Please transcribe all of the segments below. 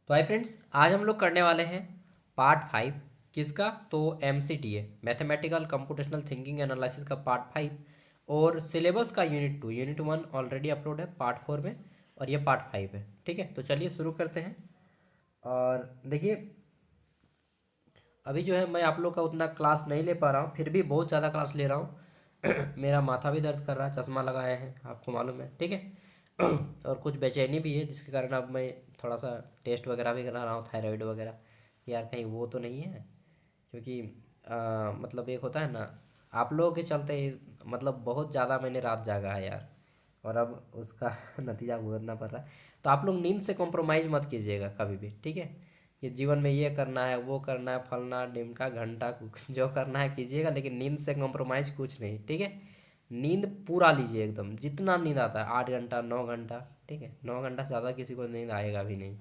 तो hi friends, आज हम लोग करने वाले हैं पार्ट 5। किसका? तो MCTA mathematical computational thinking analysis का पार्ट 5 और सिलेबस का यूनिट 2। यूनिट 1 ऑलरेडी अपलोड है पार्ट 4 में और ये पार्ट 5 है। ठीक है, तो चलिए शुरू करते हैं। और देखिए, अभी जो है मैं आप लोग का उतना क्लास नहीं ले पा रहा हूँ, फिर भी बहुत ज़्यादा क्लास ले रहा हूँ। मेरा माथा भी दर्द कर रहा है, चश्मा लगाए हैं, आपको मालूम है। ठीक है। और कुछ बेचैनी भी है, जिसके कारण अब मैं थोड़ा सा टेस्ट वगैरह भी करा रहा हूँ, थायराइड वगैरह, कि यार कहीं वो तो नहीं है। क्योंकि मतलब एक होता है ना, आप लोगों के चलते मतलब बहुत ज़्यादा मैंने रात जागा है यार, और अब उसका नतीजा भुगतना पड़ रहा है। तो आप लोग नींद से कॉम्प्रोमाइज़ मत कीजिएगा कभी भी। ठीक है, कि जीवन में ये करना है, वो करना है, फलना ढिमका घंटा जो करना है कीजिएगा, लेकिन नींद से कॉम्प्रोमाइज़ कुछ नहीं। ठीक है, नींद पूरा लीजिए एकदम, जितना नींद आता है, 8 घंटा 9 घंटा। ठीक है, 9 घंटा से ज़्यादा किसी को नींद आएगा भी नहीं,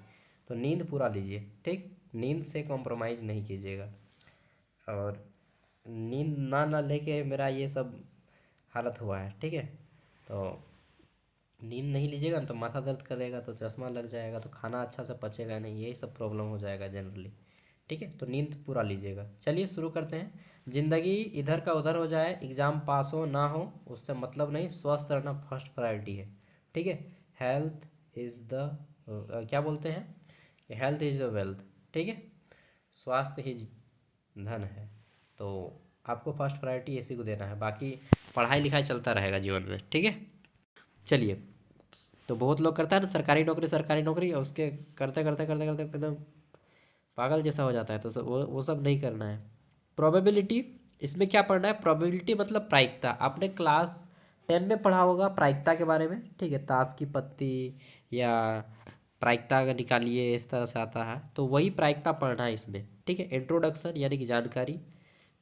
तो नींद पूरा लीजिए। ठीक, नींद से कॉम्प्रोमाइज़ नहीं कीजिएगा। और नींद ना लेके मेरा ये सब हालत हुआ है। ठीक है, तो नींद नहीं लीजिएगा ना तो माथा दर्द करेगा, तो चश्मा लग जाएगा, तो खाना अच्छा से पचेगा नहीं, यही सब प्रॉब्लम हो जाएगा जनरली। ठीक है, तो नींद पूरा लीजिएगा। चलिए शुरू करते हैं। ज़िंदगी इधर का उधर हो जाए, एग्ज़ाम पास हो ना हो, उससे मतलब नहीं, स्वस्थ रहना फर्स्ट प्रायोरिटी है। ठीक है, हेल्थ इज़ द क्या बोलते हैं, हेल्थ इज़ द वेल्थ। ठीक है, स्वास्थ्य ही धन है। तो आपको फर्स्ट प्रायोरिटी इसी को देना है, बाकी पढ़ाई लिखाई चलता रहेगा जीवन में। ठीक है, चलिए। तो बहुत लोग करता है ना, सरकारी नौकरी, और उसके करते करते करते करते एकदम पागल जैसा हो जाता है। तो वो सब नहीं करना है। प्रोबेबिलिटी, इसमें क्या पढ़ना है? प्रोबेबिलिटी मतलब प्रायिकता। आपने क्लास 10 में पढ़ा होगा प्रायिकता के बारे में। ठीक है, ताश की पत्ती या प्रायिकता अगर निकालिए, इस तरह से आता है, तो वही प्रायिकता पढ़ना है इसमें। ठीक है, इंट्रोडक्शन यानी कि जानकारी।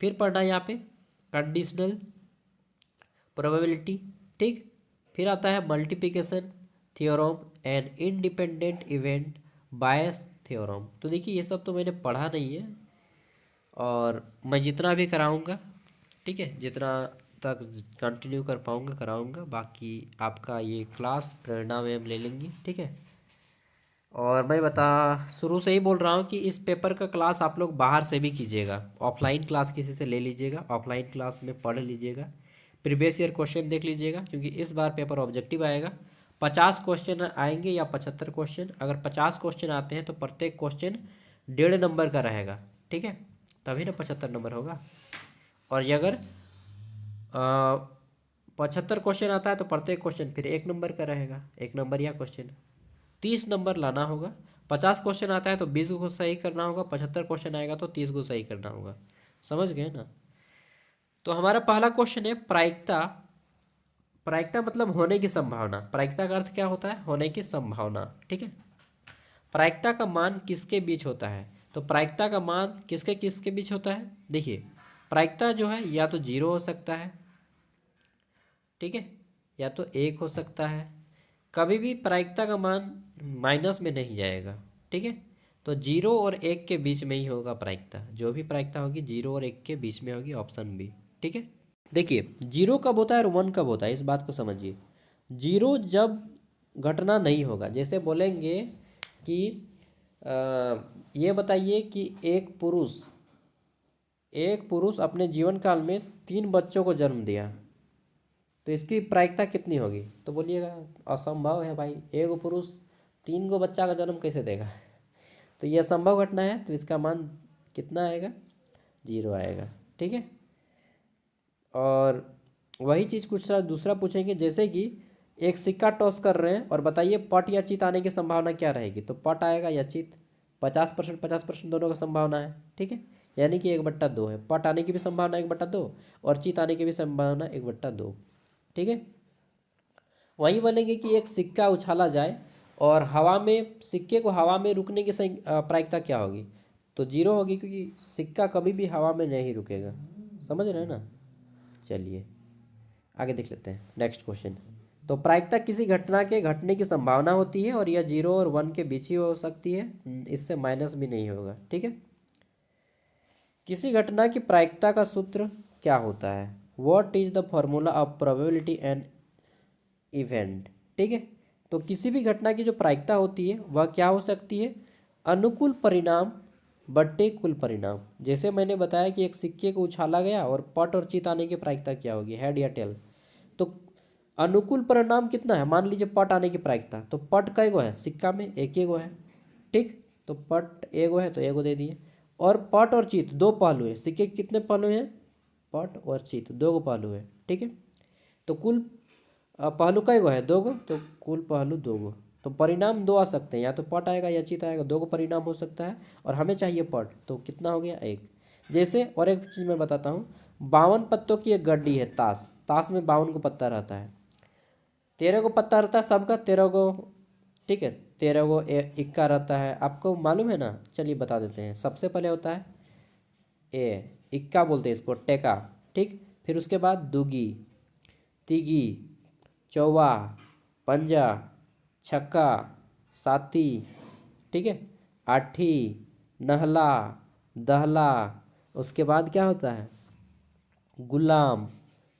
फिर पढ़ना है यहाँ पे कंडीशनल प्रोबेबिलिटी। ठीक, फिर आता है multiplication theorem and independent event bias theorem. तो देखिए, ये सब तो मैंने पढ़ा नहीं है, और मैं जितना भी कराऊंगा, ठीक है, जितना तक कंटिन्यू कर पाऊंगा कराऊंगा। बाकी आपका ये क्लास प्रेरणा में हम ले लेंगे। ठीक है, और मैं बता शुरू से ही बोल रहा हूँ कि इस पेपर का क्लास आप लोग बाहर से भी कीजिएगा, ऑफलाइन क्लास किसी से ले लीजिएगा, ऑफलाइन क्लास में पढ़ लीजिएगा, प्रीवियस ईयर क्वेश्चन देख लीजिएगा, क्योंकि इस बार पेपर ऑब्जेक्टिव आएगा। 50 क्वेश्चन आएंगे या 75 क्वेश्चन। अगर 50 क्वेश्चन आते हैं तो प्रत्येक क्वेश्चन 1.5 नंबर का रहेगा। ठीक है, तभी ना 75 नंबर होगा। और ये अगर 75 क्वेश्चन आता है तो प्रत्येक क्वेश्चन फिर 1 नंबर का रहेगा, 1 नंबर या क्वेश्चन। 30 नंबर लाना होगा। 50 क्वेश्चन आता है तो 20 को सही करना होगा, 75 क्वेश्चन आएगा तो 30 को सही करना होगा। समझ गए ना? तो हमारा पहला क्वेश्चन है प्रायिकता। प्रायिकता मतलब होने की संभावना। प्रायिकता का अर्थ क्या होता है? होने की संभावना। ठीक है, प्रायिकता का मान किसके बीच होता है? तो प्रायिकता का मान किसके किसके बीच होता है? देखिए, प्रायिकता जो है या तो 0 हो सकता है, ठीक है, या तो 1 हो सकता है। कभी भी प्रायिकता का मान माइनस में नहीं जाएगा। ठीक है, तो 0 और 1 के बीच में ही होगा प्रायिकता। जो भी प्रायिकता होगी 0 और 1 के बीच में होगी, ऑप्शन बी। ठीक है, देखिए, 0 कब होता है और 1 कब होता है, इस बात को समझिए। 0 जब घटना नहीं होगा, जैसे बोलेंगे कि ये बताइए कि एक पुरुष अपने जीवन काल में 3 बच्चों को जन्म दिया, तो इसकी प्रायिकता कितनी होगी? तो बोलिएगा असंभव है भाई, एक पुरुष 3 गो बच्चा का जन्म कैसे देगा? तो ये असंभव घटना है, तो इसका मान कितना आएगा? 0 आएगा। ठीक है, और वही चीज़ कुछ दूसरा पूछेंगे, जैसे कि एक सिक्का टॉस कर रहे हैं और बताइए पट या चित आने की संभावना क्या रहेगी? तो पट आएगा या चित। 50% 50% दोनों का संभावना है। ठीक है, यानी कि 1/2 है। पट आने की भी संभावना 1/2 और चित आने की भी संभावना 1/2। ठीक है, वही बनेंगे कि एक सिक्का उछाला जाए और हवा में, सिक्के को हवा में रुकने की प्रायिकता क्या होगी? तो 0 होगी, क्योंकि सिक्का कभी भी हवा में नहीं रुकेगा। समझ रहे हैं ना? चलिए आगे देख लेते हैं नेक्स्ट क्वेश्चन। तो प्रायिकता किसी घटना के घटने की संभावना होती है, और यह 0 और 1 के बीच ही हो सकती है, इससे माइनस भी नहीं होगा। ठीक है, किसी घटना की प्रायिकता का सूत्र क्या होता है? What is the formula of probability and event? ठीक है, तो किसी भी घटना की जो प्रायिकता होती है वह क्या हो सकती है? अनुकूल परिणाम बट्टे कुल परिणाम। जैसे मैंने बताया कि एक सिक्के को उछाला गया और पट और चित आने की प्रायिकता क्या होगी, हेड या टेल। तो अनुकूल परिणाम कितना है, मान लीजिए पट आने की प्रायिकता, तो पट कई गो है सिक्का में, एक ही गो है, ठीक। तो पट एगो है तो एगो दे दिए। और पट और चित दो पहलू है, सिक्के के कितने पहलू हैं, पट और चित दो गो पहलू है, ठीक है। तो कुल पहलू कई गो है, दो गो, तो कुल पहलू दो गो। तो परिणाम दो आ सकते हैं, या तो पट आएगा या चित आएगा, दो गो परिणाम हो सकता है। और हमें चाहिए पट, तो कितना हो गया, एक। जैसे और एक चीज़ मैं बताता हूँ, 52 पत्तों की एक गड्डी है, ताश। ताश में 52 को पत्ता रहता है, 13 को पत्ता रहता है सबका, 13 को, ठीक है, 13 को इक्का रहता है, आपको मालूम है ना। चलिए बता देते हैं। सबसे पहले होता है इक्का बोलते हैं इसको, टेका, ठीक। फिर उसके बाद दुगी, तिगी, चौवा, पंजा, छक्का, साती, ठीक है, आठी, नहला, दहला। उसके बाद क्या होता है, गुलाम,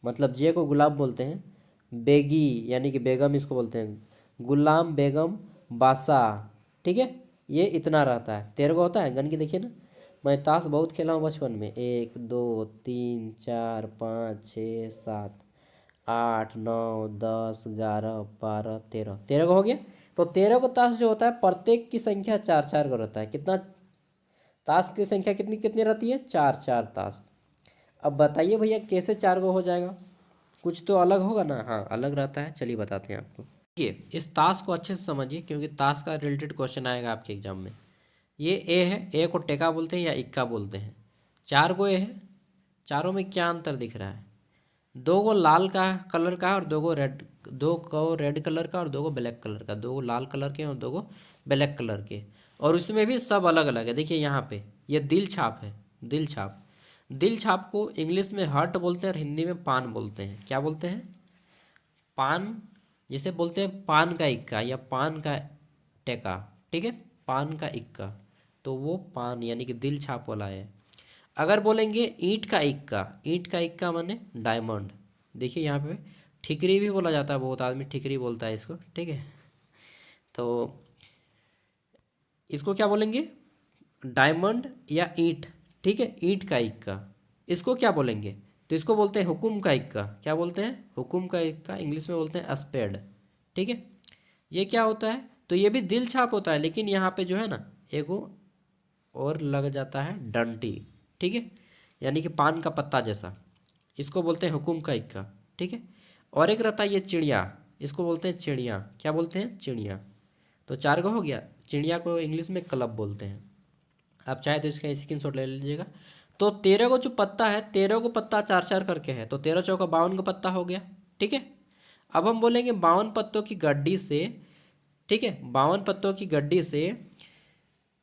मतलब जे को गुलाम बोलते हैं, बेगी यानी कि बेगम इसको बोलते हैं, गुलाम, बेगम, बासा, ठीक है। ये इतना रहता है, 13 को होता है गन की, देखिए ना। मैं ताश बहुत खेला हूँ बचपन में, 1 2 3 4 5 6 7 8 9 10 11 12 13, 13 को हो गया। तो 13 को ताश जो होता है, प्रत्येक की संख्या चार चार को रहता है। कितना, ताश की संख्या कितनी कितनी रहती है, चार चार ताश। अब बताइए भैया कैसे चार को हो जाएगा, कुछ तो अलग होगा ना। हाँ अलग रहता है, चलिए बताते हैं आपको। देखिए इस ताश को अच्छे से समझिए, क्योंकि ताश का रिलेटेड क्वेश्चन आएगा आपके एग्जाम में। ये ए है, ए को टेका बोलते हैं या इक्का बोलते हैं। चार गो ए है, चारों में क्या अंतर दिख रहा है, दो गो लाल का कलर का और दो गो रेड, दो को रेड कलर का और दो गो ब्लैक कलर का, दो गो लाल कलर के और दो गो ब्लैक कलर के। और उसमें भी सब अलग अलग है। देखिए यहाँ पे ये दिल छाप है, दिल छाप। दिल छाप को इंग्लिश में हार्ट बोलते हैं और हिंदी में पान बोलते हैं। क्या बोलते हैं, पान। जिसे बोलते हैं पान का इक्का या पान का टेका, ठीक है, पान का इक्का, तो वो पान यानी कि दिल छाप वाला है। अगर बोलेंगे ईंट का इक्का, ईंट का इक्का माने डायमंड। देखिए यहाँ पे ठिकरी भी बोला जाता है, बहुत आदमी ठिकरी बोलता है इसको, ठीक है। तो इसको क्या बोलेंगे, डायमंड या ईंट, ठीक है, ईंट का इक्का। इसको क्या बोलेंगे, तो इसको बोलते हैं हुकुम का इक्का। क्या बोलते हैं, हुकुम का इक्का, इंग्लिश में बोलते हैं स्पेड, ठीक है। ये क्या होता है, तो ये भी दिल छाप होता है, लेकिन यहाँ पे जो है ना एगो और लग जाता है डंटी, ठीक है, यानी कि पान का पत्ता जैसा। इसको बोलते हैं हुकुम का इक्का, ठीक है। और एक रहता है ये चिड़िया, इसको बोलते हैं चिड़िया। क्या बोलते हैं, चिड़िया। तो चार को हो गया। चिड़िया को इंग्लिश में क्लब बोलते हैं। आप चाहे तो इसका स्क्रीनशॉट ले लीजिएगा। तो 13 को जो पत्ता है, 13 को पत्ता चार चार करके है, तो 13 चौका 52 का पत्ता हो गया, ठीक है। अब हम बोलेंगे 52 पत्तों की गड्डी से, ठीक है, 52 पत्तों की गड्डी से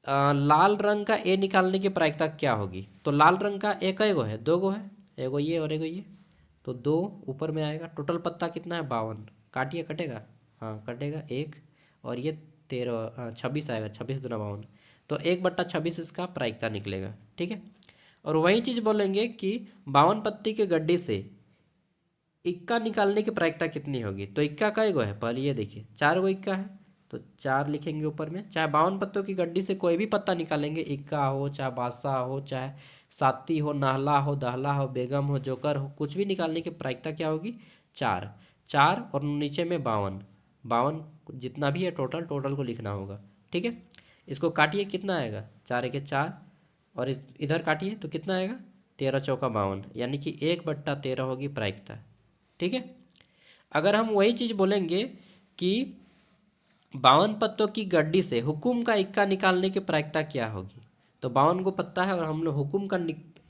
लाल रंग का ए निकालने की प्रायिकता क्या होगी। तो लाल रंग का ए कई गो है, दो गो है, एगो ये और एगो ये, तो दो ऊपर में आएगा। टोटल पत्ता कितना है, 52। काटिए, कटेगा, हाँ कटेगा एक, और ये 13 26 आएगा, 26 दूना 52, तो 1/26 इसका प्रायिकता निकलेगा, ठीक है। और वही चीज़ बोलेंगे कि 52 पत्ती के गड्डी से इक्का निकालने की प्रायिकता कितनी होगी। तो इक्का कई गो है, पहले ये देखिए, चार गो इक्का है, तो चार लिखेंगे ऊपर में। चाहे 52 पत्तों की गड्डी से कोई भी पत्ता निकालेंगे, इक्का हो, चाहे बादशाह हो, चाहे साती हो, नाहला हो, दहला हो, बेगम हो, जोकर हो, कुछ भी निकालने की प्रायिकता क्या होगी, चार। चार और नीचे में 52, 52 जितना भी है टोटल, टोटल को लिखना होगा, ठीक है। इसको काटिए, कितना आएगा, चार के चार, और इस इधर काटिए तो कितना आएगा, 13 चौका 52, यानी कि 1/13 होगी प्रायिकता, ठीक है। अगर हम वही चीज़ बोलेंगे कि 52 पत्तों की गड्डी से हुकुम का इक्का निकालने की प्रायिकता क्या होगी। तो 52 को पत्ता है और हम लोग हुकुम का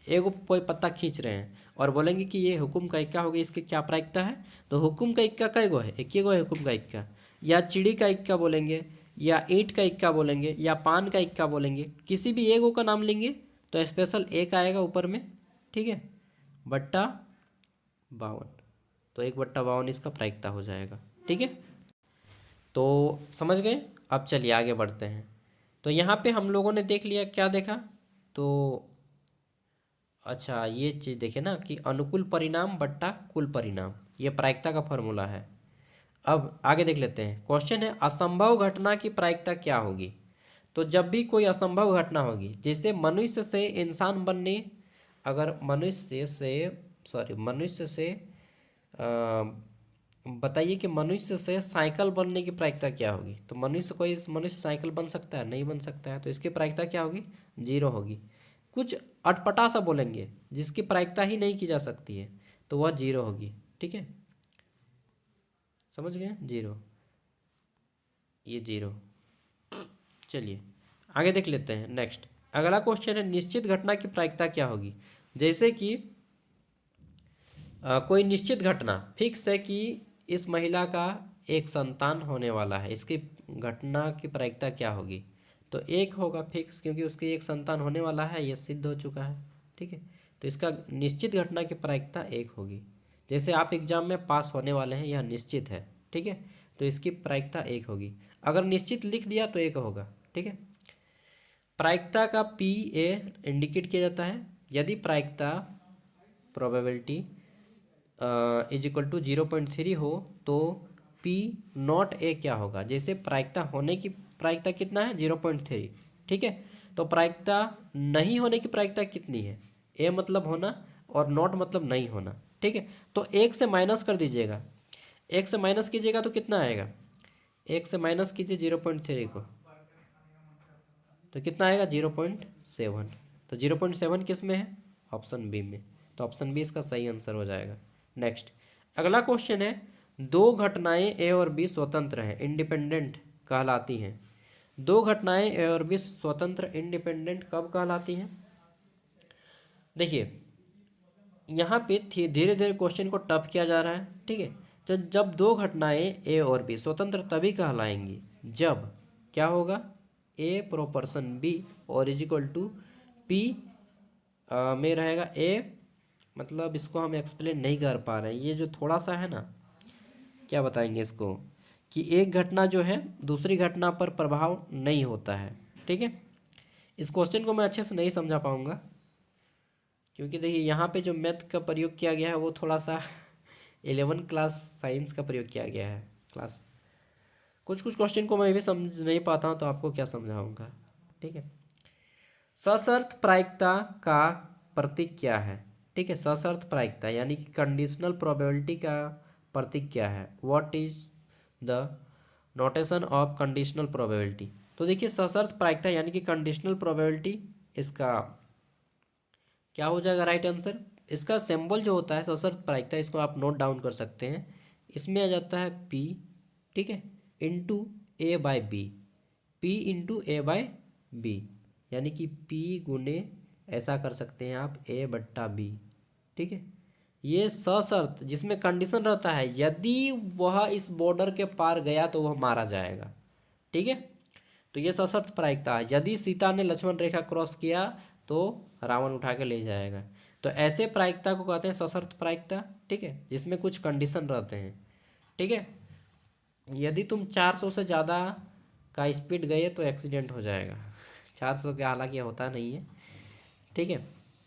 एगो कोई पत्ता खींच रहे हैं और बोलेंगे कि ये हुकुम का इक्का होगी, इसकी क्या प्रायिकता है। तो हुकुम का इक्का कई गो है, एक ही गो है हुकुम का इक्का। या चिड़ी का इक्का बोलेंगे, या ईंट का इक्का बोलेंगे, या पान का इक्का बोलेंगे, किसी भी एगो का नाम लेंगे तो स्पेशल एक आएगा ऊपर में, ठीक है, बट्टा 52। तो 1/52 इसका प्रायिकता हो जाएगा, ठीक है। तो समझ गए। अब चलिए आगे बढ़ते हैं। तो यहाँ पे हम लोगों ने देख लिया, क्या देखा, तो अच्छा ये चीज़ देखे ना कि अनुकूल परिणाम बट्टा कुल परिणाम, ये प्रायिकता का फॉर्मूला है। अब आगे देख लेते हैं। क्वेश्चन है, असंभव घटना की प्रायिकता क्या होगी। तो जब भी कोई असंभव घटना होगी, जैसे मनुष्य से इंसान बनने, अगर मनुष्य से बताइए कि मनुष्य से साइकिल बनने की प्रायिकता क्या होगी। तो मनुष्य साइकिल बन सकता है? नहीं बन सकता है। तो इसकी प्रायिकता क्या होगी? जीरो होगी। कुछ अटपटा सा बोलेंगे जिसकी प्रायिकता ही नहीं की जा सकती है, तो वह जीरो होगी। ठीक है, समझ गए? जीरो, ये जीरो। चलिए आगे देख लेते हैं। नेक्स्ट अगला क्वेश्चन है, निश्चित घटना की प्रायिकता क्या होगी। जैसे कि कोई निश्चित घटना फिक्स है कि इस महिला का एक संतान होने वाला है, इसकी घटना की प्रायिकता क्या होगी। तो एक होगा फिक्स, क्योंकि उसकी एक संतान होने वाला है, यह सिद्ध हो चुका है। ठीक है, तो इसका निश्चित घटना की प्रायिकता एक होगी। जैसे आप एग्जाम में पास होने वाले हैं, यह निश्चित है। ठीक है, तो इसकी प्रायिकता एक होगी। अगर निश्चित लिख दिया तो एक होगा। ठीक है, प्रायिकता का पी ए इंडिकेट किया जाता है। यदि प्रायिकता प्रोबेबिलिटी इज इक्वल टू 0.3 हो तो पी नॉट ए क्या होगा। जैसे प्रायिकता होने की प्रायिकता कितना है? 0.3। ठीक है, तो प्रायिकता नहीं होने की प्रायिकता कितनी है? ए मतलब होना और नॉट मतलब नहीं होना। ठीक है, तो एक से माइनस कर दीजिएगा, एक से माइनस कीजिएगा तो कितना आएगा? एक से माइनस कीजिए 0.3 को, तो कितना आएगा? 0.7। तो 0.7 किस में है? ऑप्शन बी में। तो ऑप्शन बी इसका सही आंसर हो जाएगा। नेक्स्ट अगला क्वेश्चन है, दो घटनाएं ए और बी स्वतंत्र हैं, इंडिपेंडेंट कहलाती हैं। दो घटनाएं ए और बी स्वतंत्र इंडिपेंडेंट कब कहलाती हैं? देखिए यहाँ पे धीरे धीरे क्वेश्चन को टफ किया जा रहा है। ठीक है, तो जब दो घटनाएं ए और बी स्वतंत्र तभी कहलाएंगी जब क्या होगा? ए प्रोपोर्शन बी और इज इक्वल टू पी में रहेगा ए। मतलब इसको हम एक्सप्लेन नहीं कर पा रहे हैं, ये जो थोड़ा सा है ना, क्या बताएंगे इसको, कि एक घटना जो है दूसरी घटना पर प्रभाव नहीं होता है। ठीक है, इस क्वेश्चन को मैं अच्छे से नहीं समझा पाऊंगा, क्योंकि देखिए यहाँ पे जो मैथ का प्रयोग किया गया है वो थोड़ा सा 11 क्लास साइंस का प्रयोग किया गया है। क्लास कुछ कुछ क्वेश्चन को मैं भी समझ नहीं पाता हूँ, तो आपको क्या समझाऊंगा। ठीक है, सशर्त प्रायिकता का प्रतीक क्या है? ठीक है, सशर्त प्रायिकता यानी कि कंडीशनल प्रोबेबिलिटी का प्रतीक क्या है? What is the notation of conditional probability. तो देखिए सशर्त प्रायिकता यानी कि कंडीशनल प्रोबेबिलिटी, इसका क्या हो जाएगा राइट आंसर? इसका सिंबल जो होता है सशर्त प्रायिकता, इसको आप नोट डाउन कर सकते हैं। इसमें आ जाता है पी, ठीक है, इंटू ए बाय बी, पी इंटू ए बाय बी, यानी कि पी गुने, ऐसा कर सकते हैं आप, ए बट्टा बी। ठीक है, ये सशर्त जिसमें कंडीशन रहता है, यदि वह इस बॉर्डर के पार गया तो वह मारा जाएगा। ठीक है, तो ये सशर्त प्रायिकता है। यदि सीता ने लक्ष्मण रेखा क्रॉस किया तो रावण उठा के ले जाएगा। तो ऐसे प्रायिकता को कहते हैं सशर्त प्रायिकता। ठीक है, जिसमें कुछ कंडीशन रहते हैं। ठीक है, यदि तुम 400 से ज़्यादा का स्पीड गए तो एक्सीडेंट हो जाएगा। 400 के हालांकि होता नहीं है। ठीक है,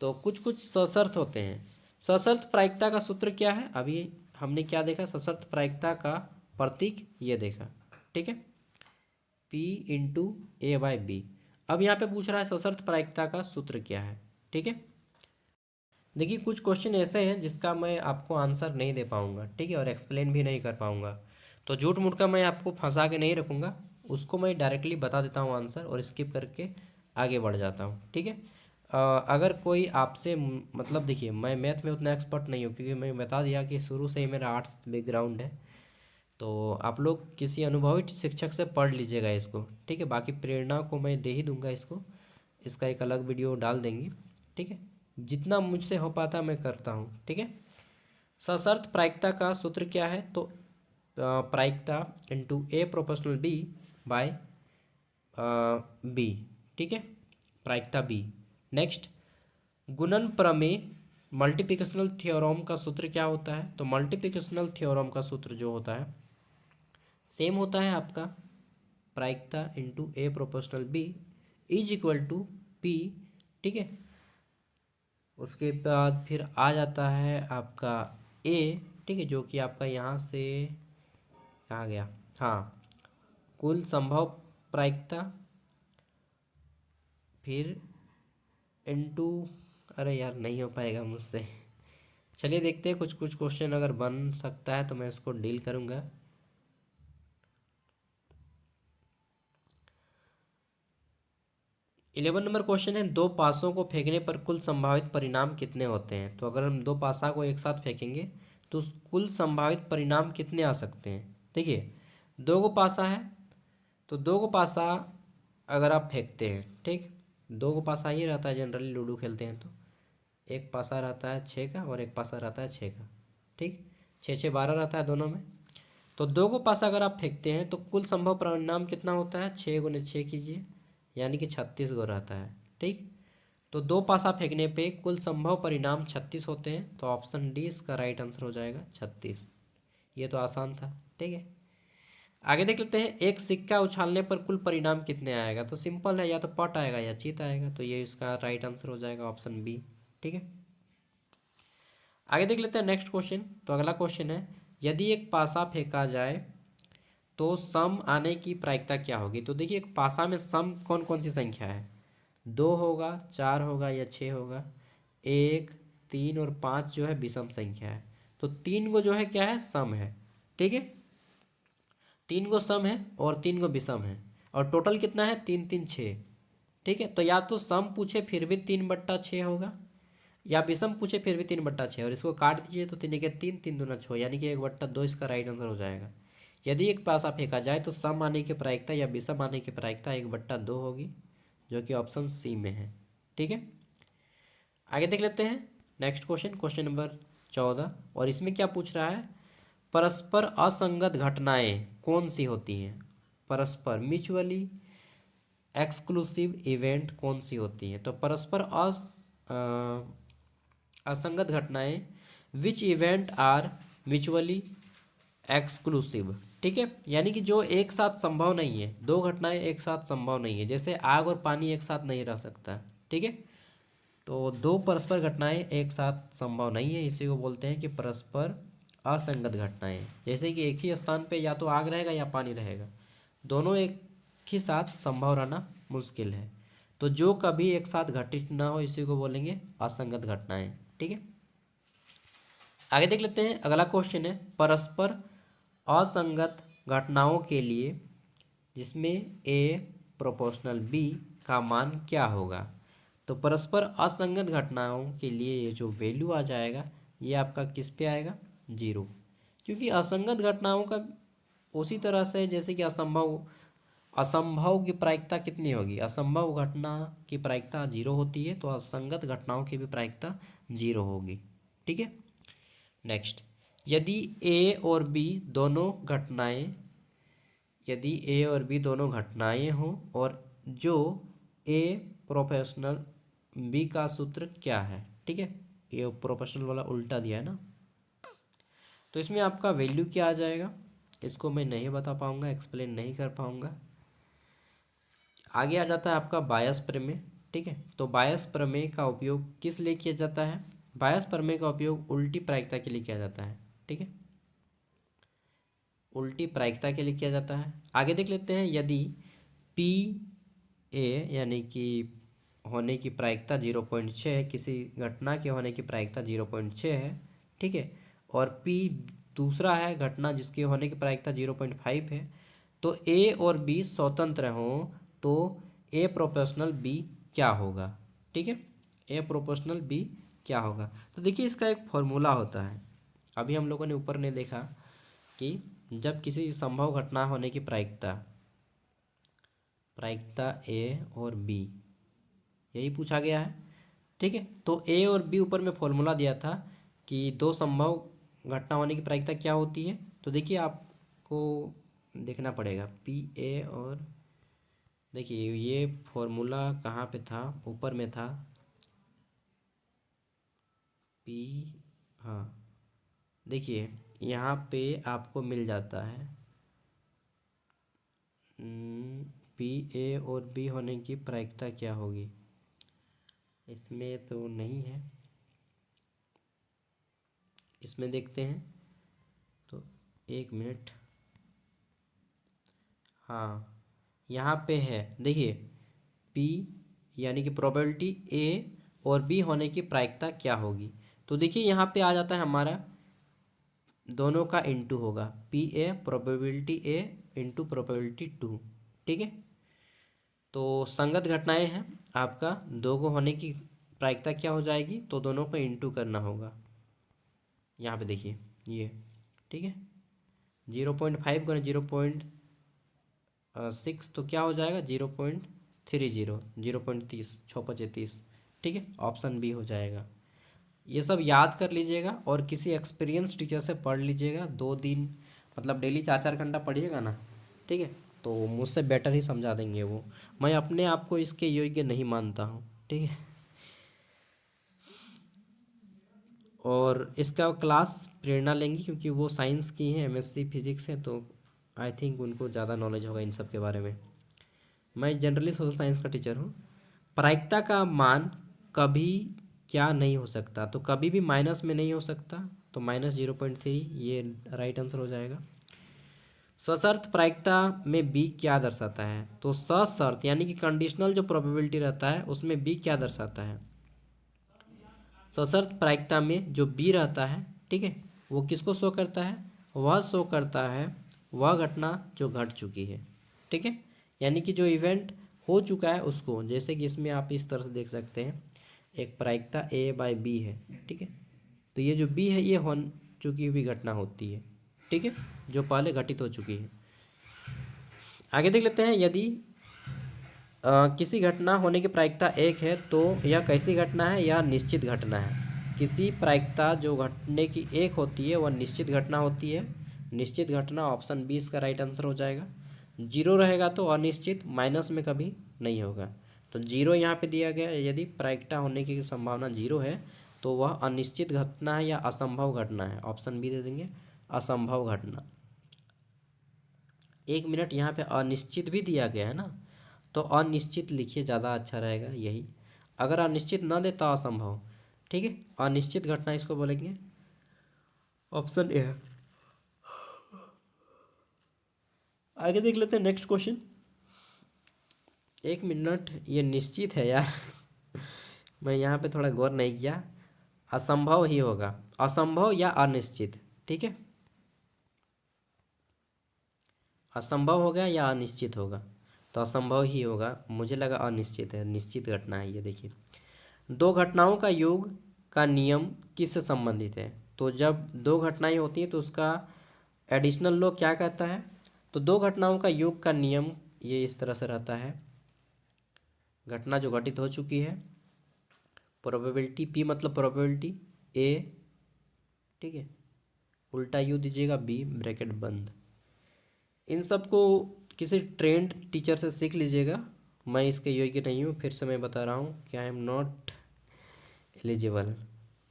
तो कुछ कुछ सशर्त होते हैं। सशर्त प्रायिकता का सूत्र क्या है? अभी हमने क्या देखा? सशर्त प्रायिकता का प्रतीक ये देखा। ठीक है, पी इंटू ए बाय बी। अब यहाँ पे पूछ रहा है सशर्त प्रायिकता का सूत्र क्या है। ठीक है, देखिए कुछ क्वेश्चन ऐसे हैं जिसका मैं आपको आंसर नहीं दे पाऊंगा। ठीक है, और एक्सप्लेन भी नहीं कर पाऊंगा, तो झूठ मूठ का मैं आपको फंसा के नहीं रखूंगा, उसको मैं डायरेक्टली बता देता हूँ आंसर और स्किप करके आगे बढ़ जाता हूँ। ठीक है, अगर कोई आपसे मतलब देखिए मैं मैथ में उतना एक्सपर्ट नहीं हूँ, क्योंकि मैं बता दिया कि शुरू से ही मेरा आर्ट्स बैकग्राउंड है। तो आप लोग किसी अनुभवी शिक्षक से पढ़ लीजिएगा इसको। ठीक है, बाकी प्रेरणा को मैं दे ही दूंगा इसको, इसका एक अलग वीडियो डाल देंगे। ठीक है, जितना मुझसे हो पाता मैं करता हूँ। ठीक है, सशर्त प्रायिकता का सूत्र क्या है? तो प्रायिकता into A proportional B bye B. ठीक है, प्रायिकता बी। नेक्स्ट गुणन प्रमेय, मल्टीप्लिकेशनल थ्योरम का सूत्र क्या होता है? तो मल्टीप्लिकेशनल थ्योरम का सूत्र जो होता है सेम होता है आपका, प्रायिकता into A proportional B is equal to P. ठीक है, उसके बाद फिर आ जाता है आपका ए। ठीक है, जो कि आपका यहाँ से कहाँ गया, हाँ, कुल संभव प्रायिकता फिर इनटू, अरे यार नहीं हो पाएगा मुझसे। चलिए देखते हैं, कुछ कुछ क्वेश्चन अगर बन सकता है तो मैं उसको डील करूँगा। 11 नंबर क्वेश्चन है, दो पासों को फेंकने पर कुल संभावित परिणाम कितने होते हैं। तो अगर हम दो पासा को एक साथ फेंकेंगे तो कुल संभावित परिणाम कितने आ सकते हैं। देखिए, दो को पासा है तो दो को पासा अगर आप फेंकते हैं, ठीक, दो को पासा ही रहता है जनरली लूडो खेलते हैं तो। एक पासा रहता है 6 का और एक पासा रहता है 6 का, ठीक, 6 6 12 रहता है दोनों में। तो दो को पासा अगर आप फेंकते हैं तो कुल संभव परिणाम कितना होता है, 6 × 6 कीजिए, यानी कि 36 गो रहता है, ठीक। तो दो पासा फेंकने पे कुल संभव परिणाम 36 होते हैं, तो ऑप्शन डी इसका राइट आंसर हो जाएगा 36। ये तो आसान था, ठीक है। आगे देख लेते हैं, एक सिक्का उछालने पर कुल परिणाम कितने आएगा। तो सिंपल है, या तो पट आएगा या चीत आएगा, तो ये इसका राइट आंसर हो जाएगा ऑप्शन बी, ठीक है। आगे देख लेते हैं नेक्स्ट क्वेश्चन। तो अगला क्वेश्चन है, यदि एक पासा फेंका जाए तो सम आने की प्रायिकता क्या होगी। तो देखिए, एक पासा में सम कौन कौन सी संख्या है, 2 होगा, 4 होगा या 6 होगा। 1 3 और 5 जो है विषम संख्या है, तो 3 को जो है क्या है, सम है, ठीक है। 3 को सम है और 3 को विषम है, और टोटल कितना है, 3 3 6, ठीक है। तो या तो सम पूछे फिर भी 3/6 होगा, या विषम पूछे फिर भी 3/6, और इसको काट दीजिए तो 3 के 3 3 दूना 6, यानी कि 1/2 इसका राइट आंसर हो जाएगा। यदि एक पासा फेंका जाए तो सम आने की प्रायिकता या विषम आने की प्रायिकता 1/2 होगी, जो कि ऑप्शन सी में है, ठीक है। आगे देख लेते हैं नेक्स्ट क्वेश्चन, क्वेश्चन नंबर 14, और इसमें क्या पूछ रहा है, परस्पर असंगत घटनाएं कौन सी होती हैं। परस्पर म्यूचुअली एक्सक्लूसिव इवेंट कौन सी होती हैं। तो परस्पर असंगत घटनाएं, which event are mutually exclusive, ठीक है, यानी कि जो एक साथ संभव नहीं है, दो घटनाएं एक साथ संभव नहीं है, जैसे आग और पानी एक साथ नहीं रह सकता, ठीक है। तो दो परस्पर घटनाएं एक साथ संभव नहीं है, इसी को बोलते हैं कि परस्पर असंगत घटनाएं। जैसे कि एक ही स्थान पे या तो आग रहेगा या पानी रहेगा, दोनों एक ही साथ संभव रहना मुश्किल है। तो जो कभी एक साथ घटित ना हो, इसी को बोलेंगे असंगत घटनाएं, ठीक है। आगे देख लेते हैं, अगला क्वेश्चन है, परस्पर असंगत घटनाओं के लिए जिसमें ए प्रोपोर्शनल बी का मान क्या होगा। तो परस्पर असंगत घटनाओं के लिए ये जो वैल्यू आ जाएगा, ये आपका किस पे आएगा, 0, क्योंकि असंगत घटनाओं का उसी तरह से जैसे कि असंभव, असंभव की प्रायिकता कितनी होगी, असंभव घटना की प्रायिकता 0 होती है, तो असंगत घटनाओं की भी प्रायिकता 0 होगी, ठीक है। नेक्स्ट, यदि ए और बी दोनों घटनाएं, यदि ए और बी दोनों घटनाएं हों और जो ए प्रोफेशनल बी का सूत्र क्या है, ठीक है, ये प्रोफेशनल वाला उल्टा दिया है ना, तो इसमें आपका वैल्यू क्या आ जाएगा, इसको मैं नहीं बता पाऊंगा, एक्सप्लेन नहीं कर पाऊंगा। आगे आ जाता है आपका बायस प्रमेय, ठीक है। तो बायस प्रमेय का उपयोग किस लिए किया जाता है, बायस प्रमेय का उपयोग उल्टी प्रायिकता के लिए किया जाता है, ठीक है, उल्टी प्रायिकता के लिए किया जाता है। आगे देख लेते हैं, यदि पी ए यानी कि होने की प्रायिकता 0.6 है, किसी घटना के होने की प्रायिकता 0.6 है, ठीक है, और पी दूसरा है घटना जिसकी होने की प्रायिकता 0.5 है, तो ए और बी स्वतंत्र हों तो ए प्रोपोर्शनल बी क्या होगा, ठीक है, ए प्रोपोर्शनल बी क्या होगा। तो देखिए, इसका एक फॉर्मूला होता है, अभी हम लोगों ने ऊपर ने देखा कि जब किसी संभव घटना होने की प्रायिकता, प्रायिकता ए और बी, यही पूछा गया है, ठीक है। तो ए और बी ऊपर में फॉर्मूला दिया था कि दो संभव घटना होने की प्रायिकता क्या होती है। तो देखिए, आपको देखना पड़ेगा पी ए, और देखिए ये फॉर्मूला कहाँ पे था, ऊपर में था पी, हाँ, देखिए यहाँ पे आपको मिल जाता है पी ए और बी होने की प्रायिकता क्या होगी, इसमें तो नहीं है, इसमें देखते हैं, तो एक मिनट, हाँ यहाँ पे है, देखिए पी यानी कि प्रोबेबिलिटी ए और बी होने की प्रायिकता क्या होगी। तो देखिए यहाँ पे आ जाता है हमारा दोनों का इंटू होगा, P A probability A into probability two. ठीक है, तो संगत घटनाएं हैं, आपका दो को होने की प्रायिकता क्या हो जाएगी, तो दोनों को इंटू करना होगा। यहाँ पे देखिए ये, ठीक है, 0.5 गुना 0.6 तो क्या हो जाएगा 0.30, 0.30, 6×5 = 30। ठीक है, ऑप्शन बी हो जाएगा। ये सब याद कर लीजिएगा और किसी एक्सपीरियंस टीचर से पढ़ लीजिएगा। 2 दिन मतलब डेली 4-4 घंटा पढ़िएगा ना, ठीक है, तो मुझसे बेटर ही समझा देंगे वो। मैं अपने आप को इसके योग्य नहीं मानता हूँ, ठीक है। और इसका क्लास प्रेरणा लेंगी क्योंकि वो साइंस की हैं, एमएससी फिजिक्स है, तो आई थिंक उनको ज़्यादा नॉलेज होगा इन सब के बारे में। मैं जनरली सोशल साइंस का टीचर हूँ। प्रायिकता का मान कभी क्या नहीं हो सकता, तो कभी भी माइनस में नहीं हो सकता, तो -0.3 ये राइट आंसर हो जाएगा। सशर्त प्रायिकता में बी क्या दर्शाता है, तो सशर्त यानी कि कंडीशनल जो प्रोबेबिलिटी रहता है उसमें बी क्या दर्शाता है। सशर्त प्रायिकता में जो बी रहता है, ठीक है, वो किसको शो करता है, वह शो करता है वह घटना जो घट चुकी है। ठीक है, यानी कि जो इवेंट हो चुका है उसको, जैसे कि इसमें आप इस तरह से देख सकते हैं, एक प्रायिकता A/B है, ठीक है, तो ये जो B है ये हो चुकी हुई घटना होती है, ठीक है, जो पहले घटित हो चुकी है। आगे देख लेते हैं, यदि किसी घटना होने की प्रायिकता 1 है तो यह कैसी घटना है, यह निश्चित घटना है। किसी प्रायिकता जो घटने की 1 होती है वह निश्चित घटना होती है। निश्चित घटना ऑप्शन 20 का राइट आंसर हो जाएगा। 0 रहेगा तो अनिश्चित, माइनस में कभी नहीं होगा, तो 0 यहाँ पे दिया गया है। यदि प्रायिकता होने की संभावना 0 है तो वह अनिश्चित घटना है या असंभव घटना है, ऑप्शन बी दे देंगे, असंभव घटना। 1 मिनट, यहाँ पे अनिश्चित भी दिया गया है ना, तो अनिश्चित लिखिए, ज़्यादा अच्छा रहेगा यही। अगर अनिश्चित न दे तो असंभव, ठीक है, अनिश्चित घटना इसको बोलेंगे, ऑप्शन ए है। आगे देख लेते हैं नेक्स्ट क्वेश्चन। 1 मिनट, ये निश्चित है यार मैं यहाँ पे थोड़ा गौर नहीं किया, असंभव ही होगा, असंभव या अनिश्चित, ठीक है, असंभव हो गया या अनिश्चित होगा, तो असंभव ही होगा, मुझे लगा अनिश्चित है, निश्चित घटना है ये। देखिए, दो घटनाओं का योग का नियम किससे संबंधित है, तो जब दो घटनाएं होती हैं तो उसका एडिशनल लॉ क्या कहता है, तो दो घटनाओं का योग का नियम ये इस तरह से रहता है, घटना जो घटित हो चुकी है, प्रोबेबिलिटी पी मतलब प्रोबेबिलिटी ए, ठीक है, उल्टा यू दीजिएगा बी, ब्रैकेट बंद। इन सब को किसी ट्रेंड टीचर से सीख लीजिएगा, मैं इसके योग्य नहीं हूँ, फिर से मैं बता रहा हूँ कि I am not eligible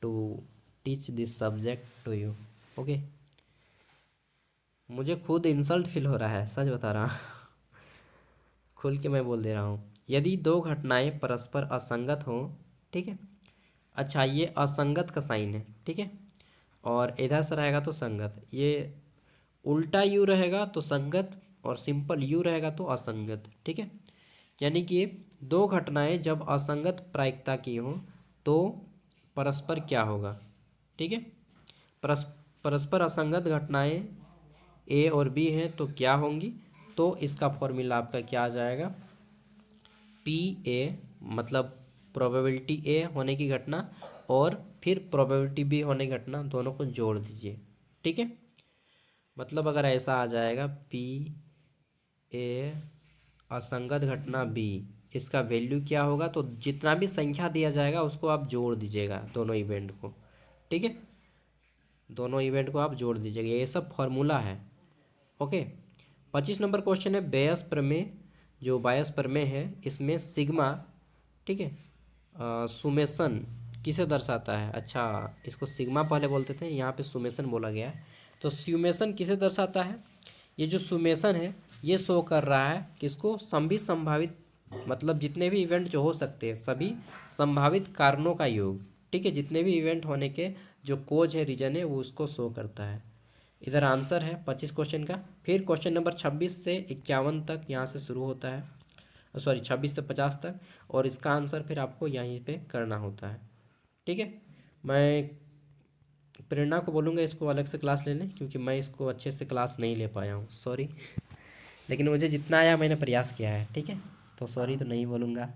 to teach this subject to you, okay. मुझे खुद इंसल्ट फील हो रहा है, सच बता रहा हूँ खुल के मैं बोल दे रहा हूँ। यदि दो घटनाएं परस्पर असंगत हों, ठीक है, अच्छा ये असंगत का साइन है, ठीक है, और इधर से रहेगा तो संगत, ये उल्टा यू रहेगा तो संगत और सिंपल यू रहेगा तो असंगत, ठीक है। यानी कि दो घटनाएं जब असंगत प्रायिकता की हों तो परस्पर क्या होगा, ठीक है, परस्पर असंगत घटनाएं ए और बी हैं तो क्या होंगी, तो इसका फॉर्मूला आपका क्या आ जाएगा, पी ए मतलब प्रोबेबिलिटी ए होने की घटना और फिर प्रोबेबिलिटी बी होने की घटना, दोनों को जोड़ दीजिए, ठीक है। मतलब अगर ऐसा आ जाएगा पी ए असंगत घटना बी, इसका वैल्यू क्या होगा, तो जितना भी संख्या दिया जाएगा उसको आप जोड़ दीजिएगा, दोनों इवेंट को, ठीक है, दोनों इवेंट को आप जोड़ दीजिएगा, ये सब फॉर्मूला है, ओके। 25 नंबर क्वेश्चन है, बेयस प्रमेय, जो बायस प्रमेय है इसमें सिग्मा, ठीक है, सुमेशन किसे दर्शाता है, अच्छा इसको सिग्मा पहले बोलते थे, यहाँ पे सुमेशन बोला गया है, तो सुमेशन किसे दर्शाता है, ये जो सुमेशन है ये शो कर रहा है किसको, सभी संभावित मतलब जितने भी इवेंट जो हो सकते हैं सभी संभावित कारणों का योग, ठीक है, जितने भी इवेंट होने के जो कोज है, रीजन है, वो उसको शो करता है। इधर आंसर है 25 क्वेश्चन का। फिर क्वेश्चन नंबर 26 से 51 तक यहाँ से शुरू होता है। सॉरी 26 से 50 तक, और इसका आंसर फिर आपको यहीं पे करना होता है। ठीक है, मैं प्रेरणा को बोलूँगा इसको अलग से क्लास ले लें, क्योंकि मैं इसको अच्छे से क्लास नहीं ले पाया हूँ, सॉरी। लेकिन मुझे जितना आया मैंने प्रयास किया है, ठीक है, तो सॉरी तो नहीं बोलूँगा।